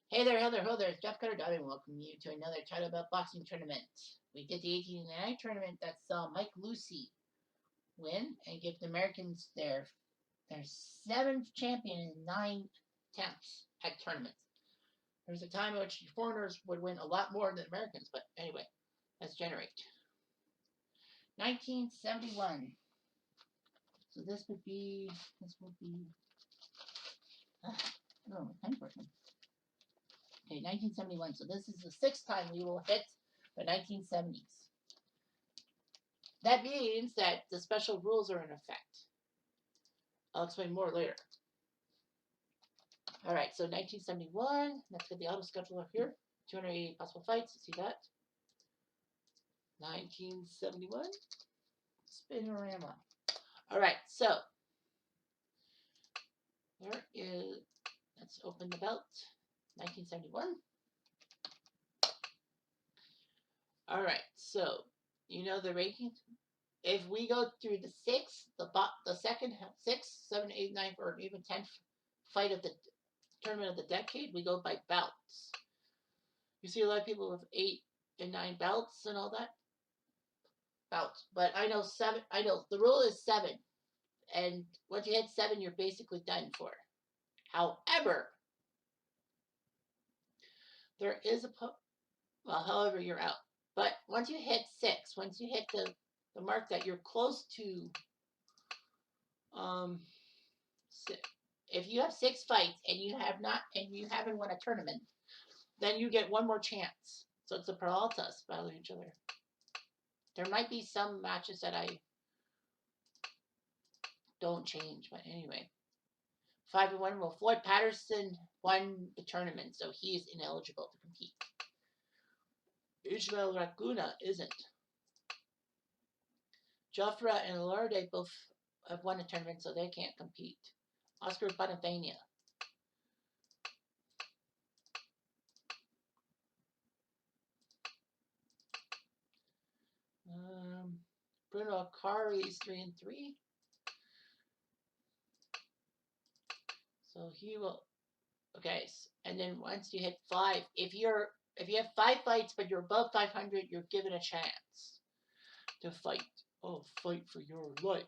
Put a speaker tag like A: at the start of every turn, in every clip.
A: Hey there, Heather, ho there, it's Jeff Cutter Diving. Welcome you to another Title Belt Boxing Tournament. We did the 1899 tournament that saw Mike Lucy win and give the Americans their seventh champion in 9 attempts at tournaments. There was a time in which foreigners would win a lot more than Americans, but anyway, let's generate. 1971. So this would be, I don't know, what time working. Okay, 1971. So this is the sixth time we will hit the 1970s. That means that the special rules are in effect. I'll explain more later. All right, so 1971. Let's get the auto scheduler here. 280 possible fights. See that? 1971. Spinorama. All right, so there is. Let's open the belt. 1971. All right, so you know the rankings. If we go through the second, 6, 7, 8, 9, or even 10th fight of the tournament of the decade, we go by bouts. You see a lot of people with 8 and 9 belts and all that. Bouts, but I know 7. I know the rule is 7, and once you hit 7, you're basically done for. However, there is however you're out. But once you hit 6, once you hit the mark that you're close to, if you have 6 fights and you haven't won a tournament, then you get one more chance. So it's a Peraltas battling each other. There might be some matches that I don't change, but anyway. 5-1. Well, Floyd Patterson won the tournament, so he is ineligible to compete. Ismael Raguna isn't. Jofra and Alarde both have won a tournament, so they can't compete. Oscar Bonavenia. Bruno Akari is 3-3. So he will. Okay, and then once you hit 5, if you have 5 fights but you're above 500, you're given a chance to fight. Oh, fight for your life.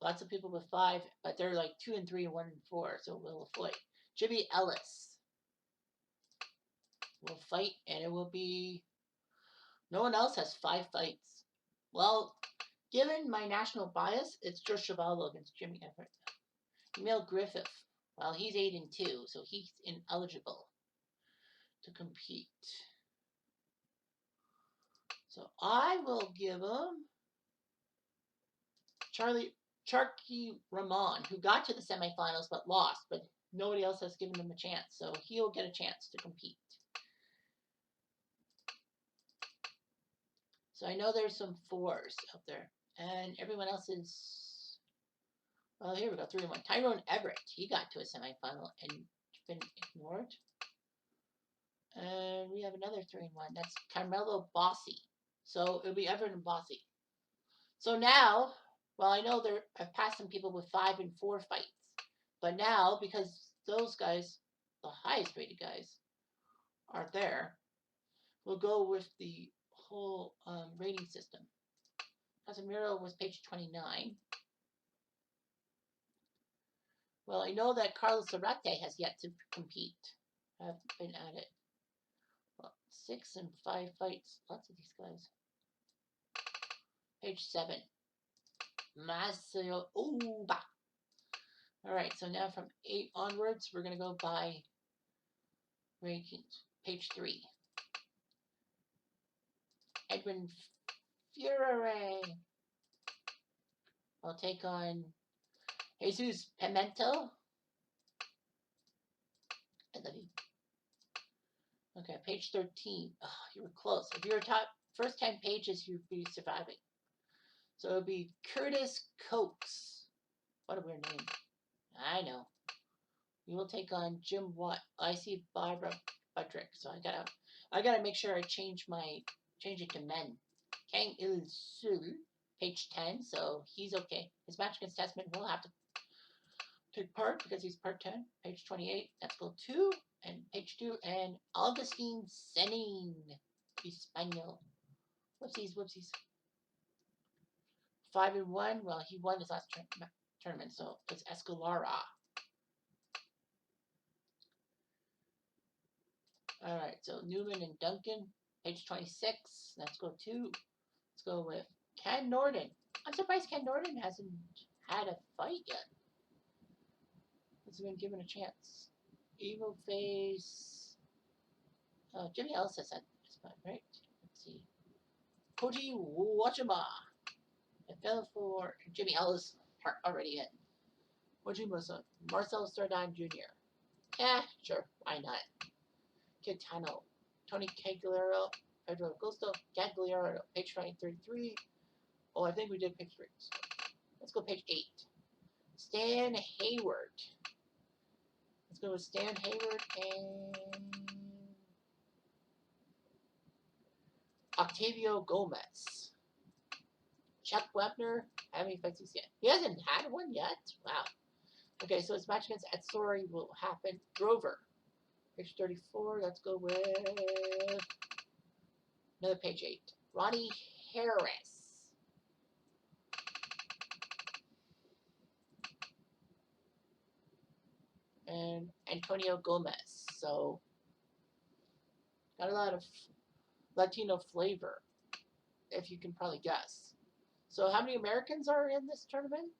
A: Lots of people with 5, but they're like 2 and 3 and 1 and 4, so we'll fight. Jimmy Ellis will fight, and it will be. No one else has 5 fights. Well, given my national bias, it's Josh Chuvalo against Jimmy Everett. Emil Griffith, well, he's 8-2, so he's ineligible to compete. So I will give him Charky Ramon, who got to the semifinals but lost, but nobody else has given him a chance, so he'll get a chance to compete. So I know there's some 4s out there, and everyone else is. Well, here we go, 3-1. Tyrone Everett, he got to a semifinal and been ignored. And we have another 3-1. That's Carmelo Bossi. So it'll be Everett and Bossi. So now, well, I know I've passed some people with 5 and 4 fights, but now because those guys, the highest rated guys, are there, we'll go with the whole rating system. Casemiro was page 29. Well, I know that Carlos Zarate has yet to compete. I've been at it. Well, 6 and 5 fights. Lots of these guys. Page 7. Masio Uba. All right, so now from 8 onwards, we're going to go by rankings. Page 3. Edwin Furere. I'll take on Jesus Pimento. I love you. Okay, page 13. Oh, you were close. If you were top first 10 pages, you'd be surviving. So it would be Curtis Cokes. What a weird name. I know. You will take on Jim Watt. I see Barbara Buttrick, so I gotta make sure I change it to men. Kang Il Sul, page 10, so he's okay. His match against Tasman will have to Take part because he's part 10. Page 28. Let's go 2. And page 2. And Augustine Senin. Espanol. Whoopsies, whoopsies. 5-1. Well, he won his last tournament, so it's Escalara. Alright, so Newman and Duncan. Page 26. Let's go 2. Let's go with Ken Norton. I'm surprised Ken Norton hasn't had a fight yet. Hasn't been given a chance. Evil Face. Jimmy Ellis has that spot, right? Let's see. Koji Wachima. I fell for Jimmy Ellis already in. Koji Musa. Marcel Sardine Jr. Yeah, sure. Why not? Kitano. Tony Cagliaro. Pedro Augusto. Gagliaro. Page 33. Oh, I think we did page 3. So let's go page 8. Stan Hayward. Let's go with Stan Hayward and Octavio Gomez. Chuck Webner. How many fights he's yet? He hasn't had one yet? Wow. Okay, so his match against Atsori will happen. Grover. Page 34. Let's go with another page 8. Ronnie Harris. And Antonio Gomez. So, got a lot of Latino flavor, if you can probably guess. So, how many Americans are in this tournament?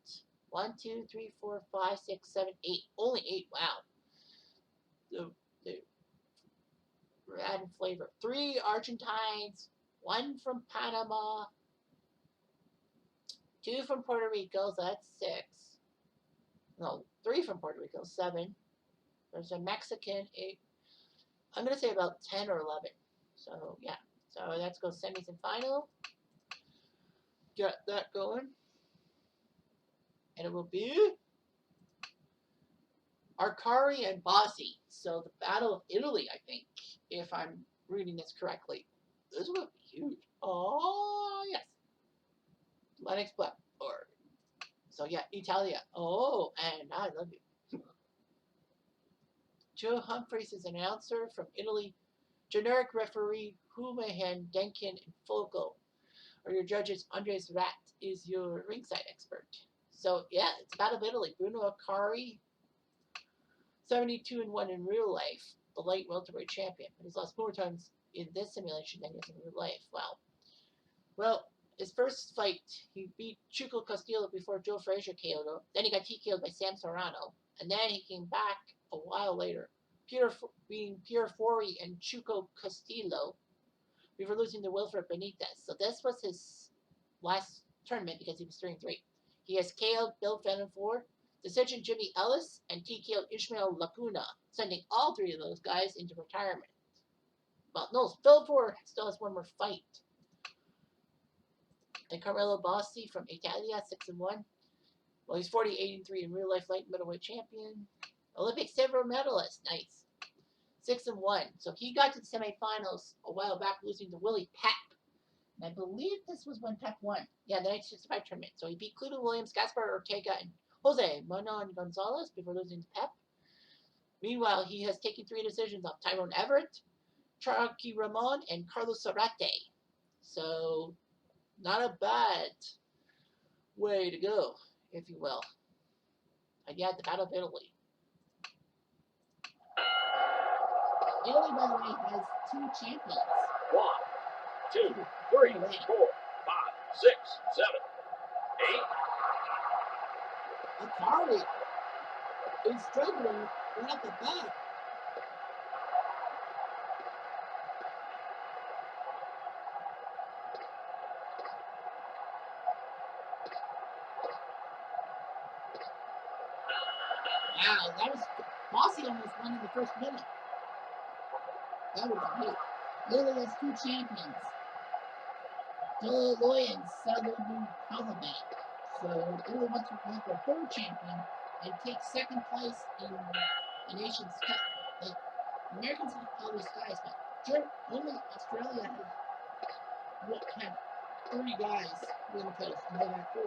A: 1, 2, 3, 4, 5, 6, 7, 8. Only 8. Wow. We're adding flavor. 3 Argentines, 1 from Panama, 2 from Puerto Rico, so that's 6. No, 3 from Puerto Rico, 7. There's a Mexican, 8. I'm going to say about 10 or 11. So, yeah. So, let's go semis and final. Get that going. And it will be Arcari and Bossi. So, the Battle of Italy, I think, if I'm reading this correctly. This will be huge. Oh, yes. Lennox Black. So, yeah, Italia. Oh, and I love you. Joe Humphreys is an announcer from Italy. Generic referee Humahan, Denkin, and Fogo are your judges. Andres Rat is your ringside expert. So, yeah, it's Battle of Italy. Bruno Arcari, 72-1 in real life, the light welterweight champion. But he's lost more times in this simulation than he has in real life. Wow. Well, his first fight, he beat Chico Castillo before Joe Frazier KO'd him. Then he got TKO'd by Sam Serrano. And then he came back a while later, beating Pierre Forey and Chico Castillo before losing to Wilfred Benitez. So this was his last tournament because he was 3-3. He has KO'd Bill Venenford, decision Jimmy Ellis, and TKO'd Ishmael Lacuna, sending all 3 of those guys into retirement. Well, no, Venenford still has one more fight. And Carmelo Bossi from Italia, 6-1. Well, he's 40-83 in real life light middleweight champion. Olympic silver medalist, nice. 6-1. So he got to the semifinals a while back, losing to Willie Pep. And I believe this was when Pep won. Yeah, the 1965 tournament. So he beat Cluto Williams, Gaspar Ortega, and Jose Manon Gonzalez before losing to Pep. Meanwhile, he has taken 3 decisions off Tyrone Everett, Charaki Ramon, and Carlos Zarate. So, not a bad way to go, if you will. And yeah, the Battle of Italy. Italy, by the way, has 2 champions.
B: 1, 2, 3, 4, 5, 6, 7, 8.
A: Akari is struggling right off the bat. Wow, that was Bossi almost won in the first minute. That was great. Italy has 2 champions. Joe Loy and Salomon Palabet. So Italy wants to make their 3rd champion and take 2nd place in the Nations Cup. The Americans have all these guys, but only Australia had 30 guys win the titles, and they had 4.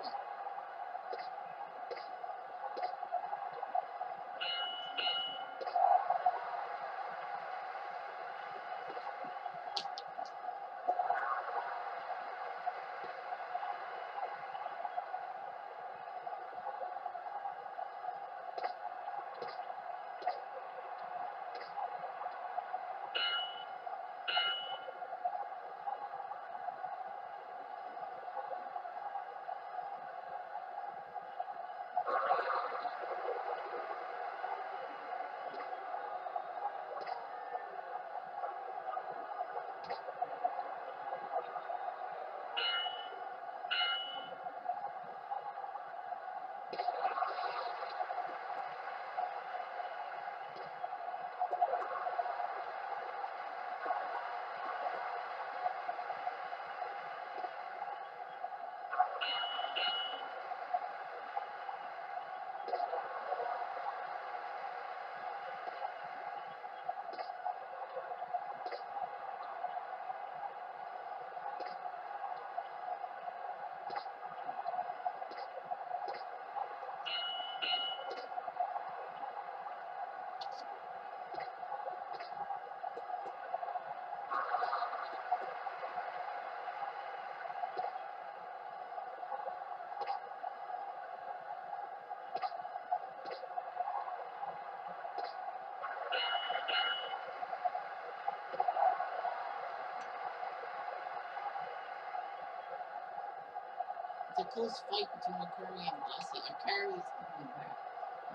A: It's a close fight between Akari and Lassie. Akari is coming back.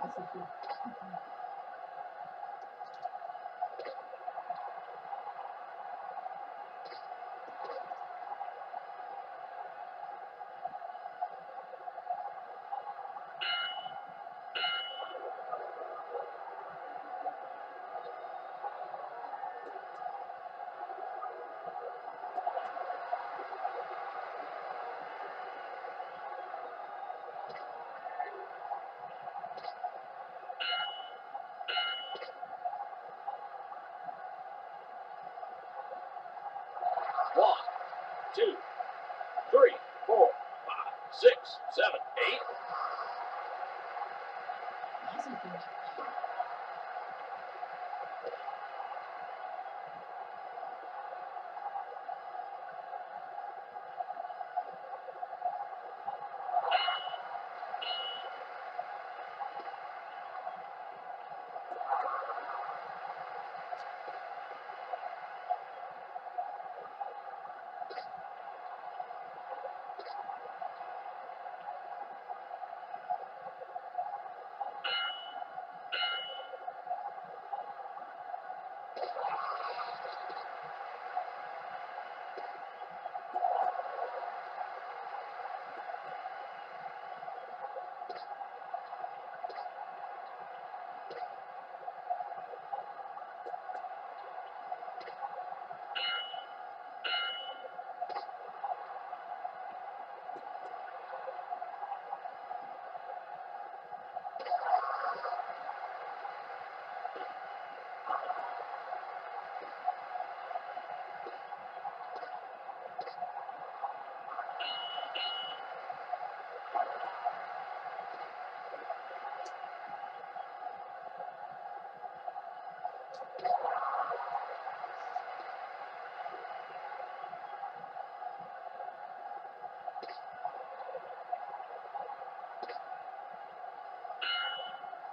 A: Lassie could.
B: One, two, three, four, five, six, seven, eight.
A: Lassie's been that fight.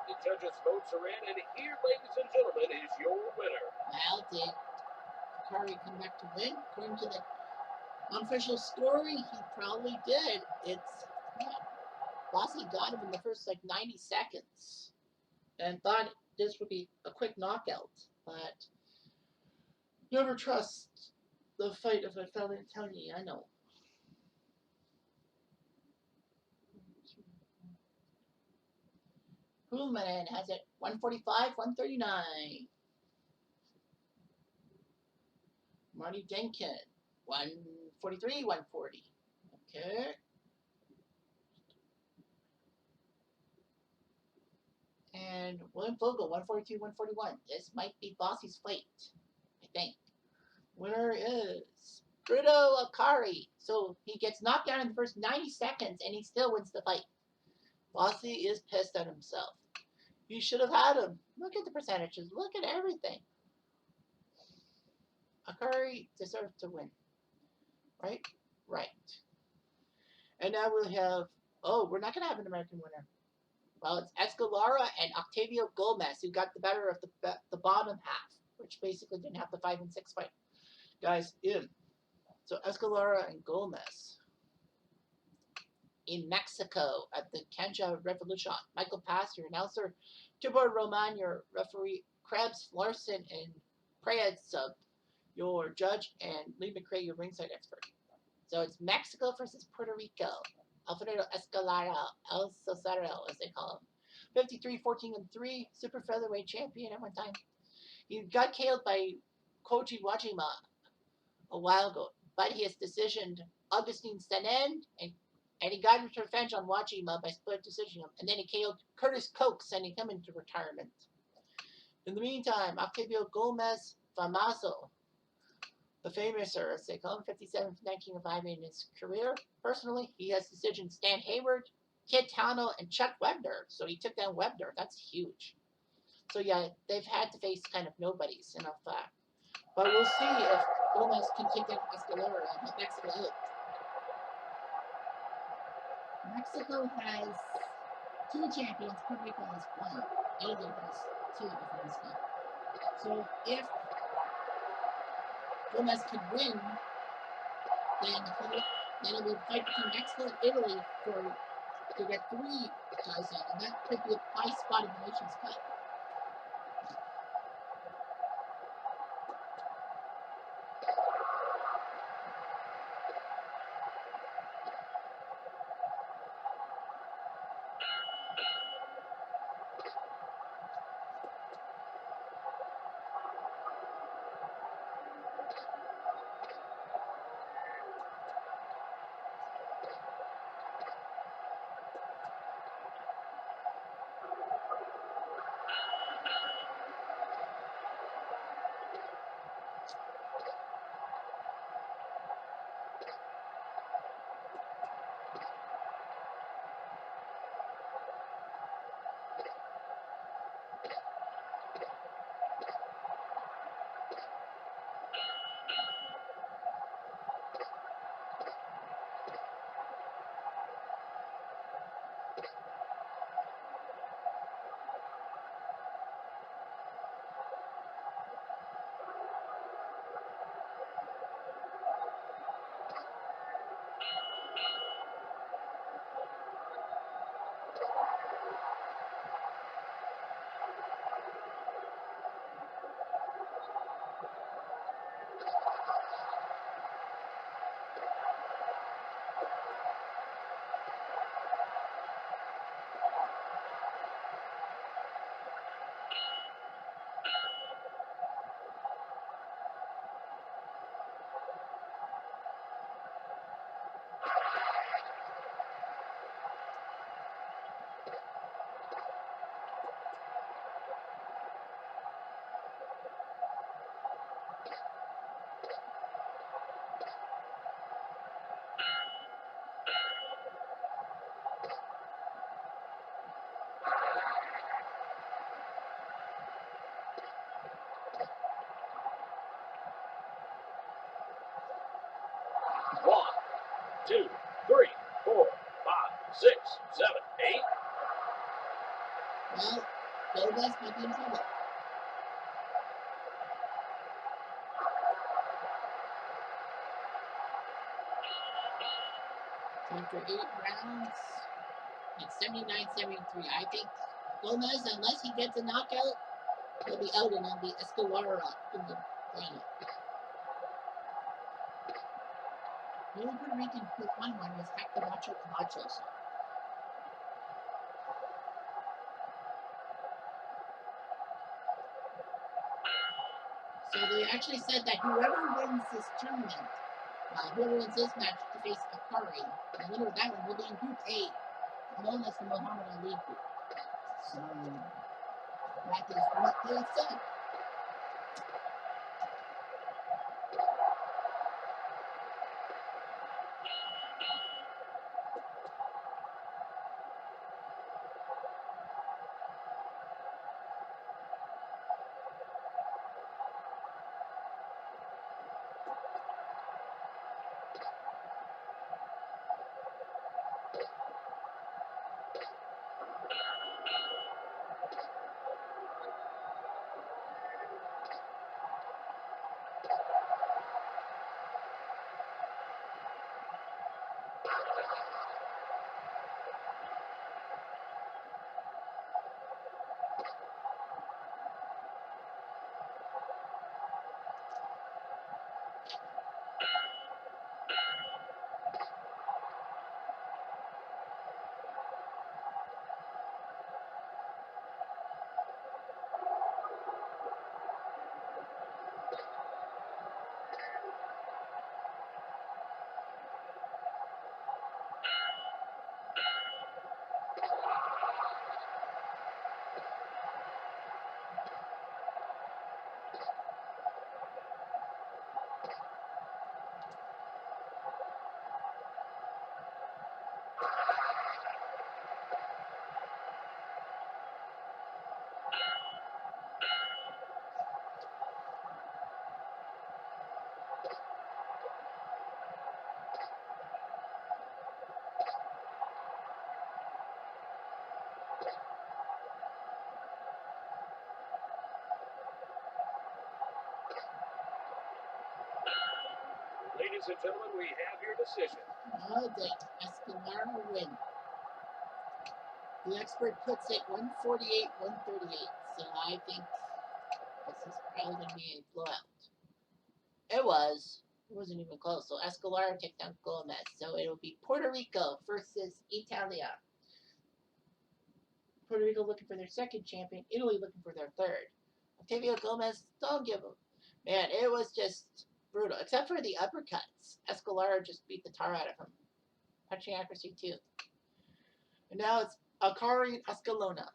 B: The judges' votes are in, and here, ladies and gentlemen, is your winner.
A: Well, did Akari come back to win? According to the unofficial story, he probably did. It's Lassie got him in the first like 90 seconds and thought this would be a quick knockout, but never trust the fight of a fellow TOurney. I know. Coolman has it 145, 139. Marty Denkin 143, 140. Okay. And William Vogel 142, 141. This might be Bossy's fight, I think. Winner is Bruno Akari. So he gets knocked down in the first 90 seconds and he still wins the fight. Bossy is pissed at himself. He should have had him. Look at the percentages. Look at everything. Akari deserves to win. Right? Right. And now we'll have, oh, we're not going to have an American winner. Well, it's Escalara and Octavio Gomez who got the better of the bottom half, which basically didn't have the 5 and 6 fight guys in. So Escalara and Gomez in Mexico at the Cancha Revolution. Michael Pass, your announcer. Tibor Roman, your referee. Krebs, Larson, and Prayed sub, your judge. And Lee McRae, your ringside expert. So it's Mexico versus Puerto Rico. Alfredo Escalara, El Cesaro, as they call him. 53, 14, and 3. Super featherweight champion at one time. He got killed by Koji Wajima a while ago, but he has decisioned Augustine Senen, and he got his revenge on Wajima by split decision, and then he KO'd Curtis Coke, sending him into retirement. In the meantime, Octavio Gomez Famaso, the famous, as they call him, 57 1905 in his career. Personally, he has decisioned Stan Hayward, Kid Tano, and Chuck Webner. So he took down Webner. That's huge. So yeah, they've had to face kind of nobodies in fact. But we'll see if Gomez can take down Escalera and Mexico is. Mexico has 2 champions, Puerto Rico has 1. England has 2 defense now. So if Gomez could win, then Then it'll be a fight between Mexico and Italy to get 3 guys in, and that could be a high spot in the Nations Cup.
B: One, two, three, four, five, six, seven, eight.
A: Well, Gomez might be in trouble. After 8 rounds, it's 79-73. I think Gomez, unless he gets a knockout, will be out, and it'll be Escobar in the final. The only Puerto Rican who's won one is Camacho. So they actually said that whoever wins this tournament, whoever wins this match to face Akari, the winner of that one will be in Group A, known as the Muhammad Ali Group. So that is what they said.
B: Ladies and gentlemen, we have your decision.
A: Oh, dang. Escalara win. The expert puts it 148, 138. So I think this is probably going to be a blowout. It was. It wasn't even close. So Escalara takes down Gomez. So it'll be Puerto Rico versus Italia. Puerto Rico looking for their second champion. Italy looking for their third. Octavio Gomez, don't give him. Man, it was just brutal. Except for the uppercuts. Escalara just beat the tar out of him. Punching accuracy too. And now it's Akari Escalona.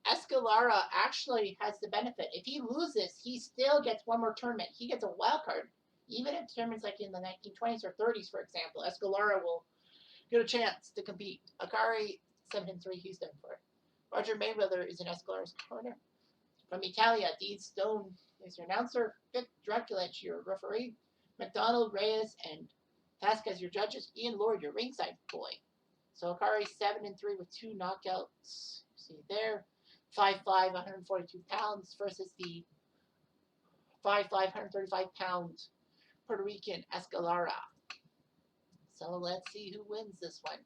A: Escalara actually has the benefit. If he loses, he still gets one more tournament. He gets a wild card. Even if tournaments like in the 1920s or 30s, for example, Escalara will get a chance to compete. Akari 7-3, he's done for it. Roger Mayweather is in Escalara's corner. From Italia, Dean Stone is your announcer. Vic Draculec, your referee. McDonald, Reyes, and Vasquez, your judges. Ian Lord, your ringside boy. So Akari 7-3 with 2 knockouts. See there. 5'5", 142 pounds versus the 5'5", 135 pound Puerto Rican Escalara. So let's see who wins this one.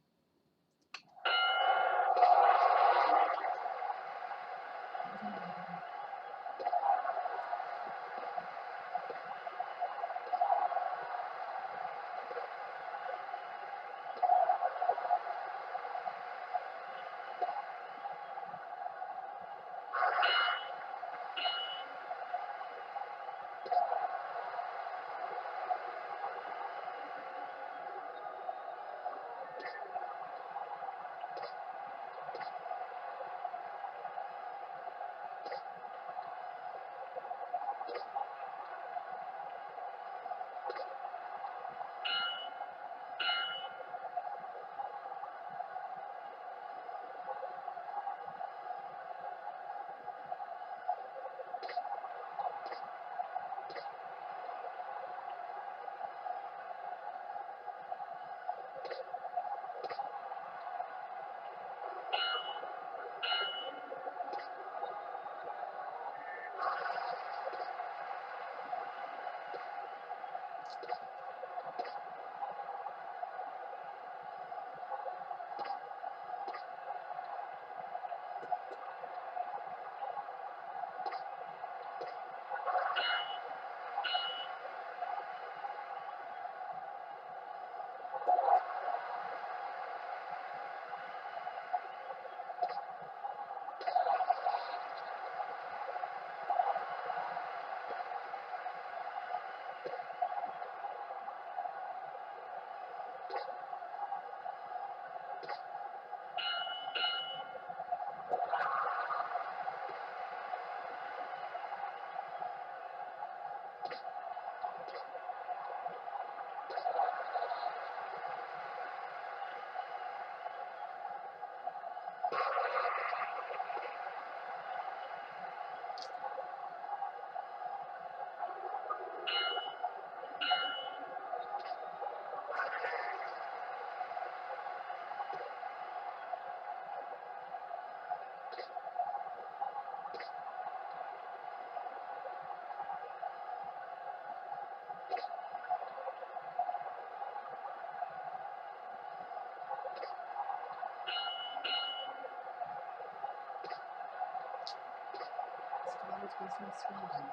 A: Escalara's based in Sweden.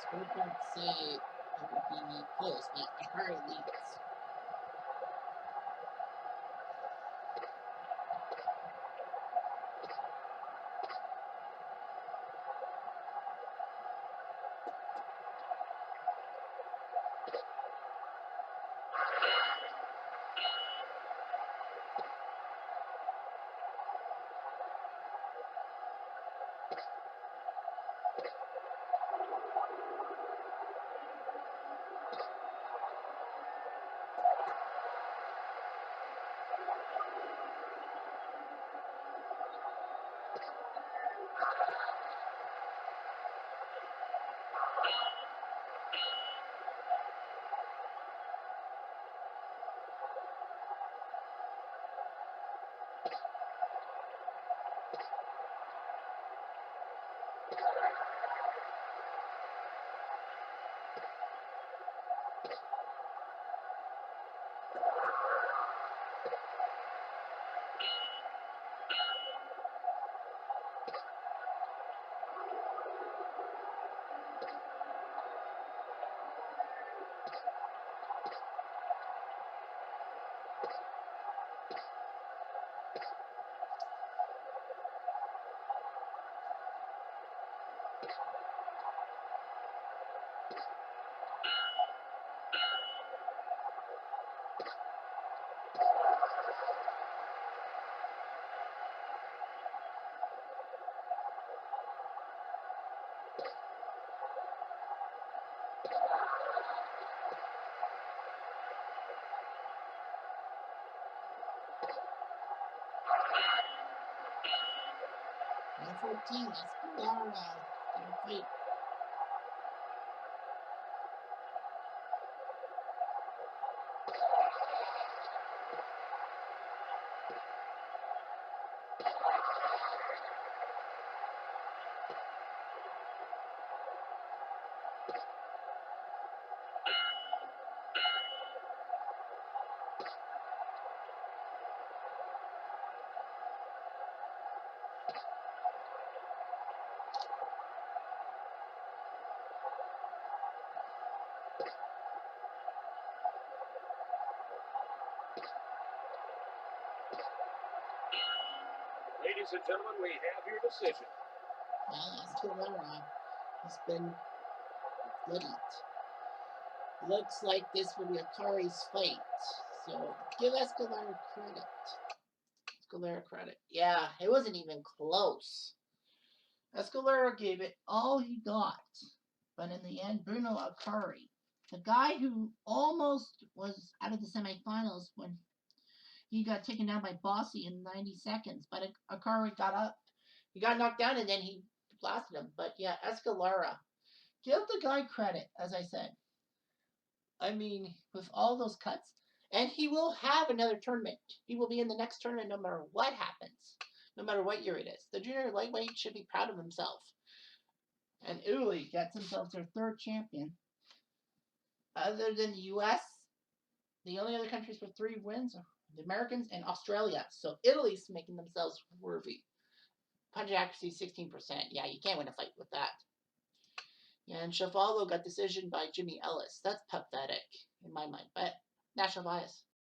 A: Scorecards say it would be close, but Akari leads. Number 14, Escalara. Fight.
B: Ladies and gentlemen, we have your decision.
A: Escalara has been good. Looks like this will be Akari's fight. So give Escalara credit. Escalara credit. Yeah, it wasn't even close. Escalara gave it all he got. But in the end, Bruno Akari, the guy who almost was out of the semifinals when he got taken down by Bossy in 90 seconds, but Akari got up. He got knocked down and then he blasted him. But yeah, Escalara, give the guy credit, as I said. I mean, with all those cuts, and he will have another tournament. He will be in the next tournament no matter what happens, no matter what year it is. The junior lightweight should be proud of himself. And Italy gets themselves their third champion. Other than the U.S., the only other countries with 3 wins are the Americans and Australia. So Italy's making themselves worthy. Punch accuracy 16%. Yeah, you can't win a fight with that. Yeah, and Chevalo got decision by Jimmy Ellis. That's pathetic in my mind, but national bias.